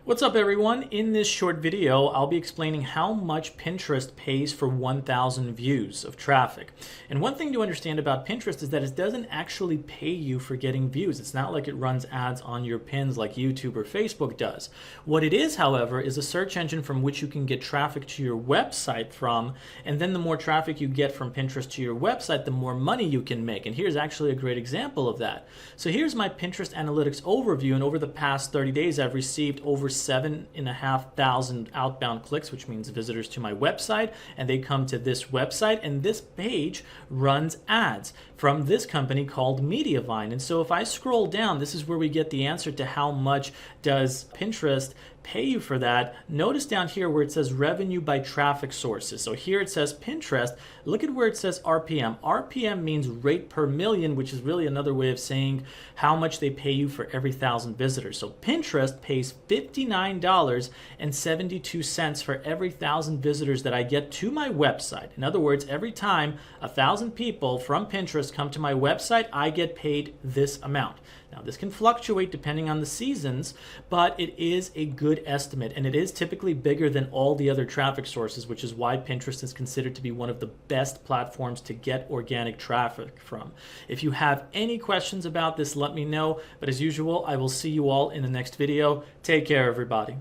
What's up everyone? In this short video, I'll be explaining how much Pinterest pays for 1,000 views of traffic. And one thing to understand about Pinterest is that it doesn't actually pay you for getting views. It's not like it runs ads on your pins like YouTube or Facebook does. What it is, however, is a search engine from which you can get traffic to your website from, and then the more traffic you get from Pinterest to your website, the more money you can make. And here's actually a great example of that. So here's my Pinterest analytics overview, and over the past 30 days, I've received over 7,500 outbound clicks, which means visitors to my website, and they come to this website, and this page runs ads from this company called Mediavine. And so if I scroll down, this is where we get the answer to how much does Pinterest pay you for that. Notice down here where it says revenue by traffic sources. So here it says Pinterest. Look at where it says RPM. RPM means rate per million, which is really another way of saying how much they pay you for every 1,000 visitors. So Pinterest pays $59.72 for every 1,000 visitors that I get to my website. In other words, every time 1,000 people from Pinterest come to my website, I get paid this amount. Now, this can fluctuate depending on the seasons, but it is a good estimate, and it is typically bigger than all the other traffic sources, which is why Pinterest is considered to be one of the best platforms to get organic traffic from. If you have any questions about this, let me know, but as usual, I will see you all in the next video. Take care, everybody.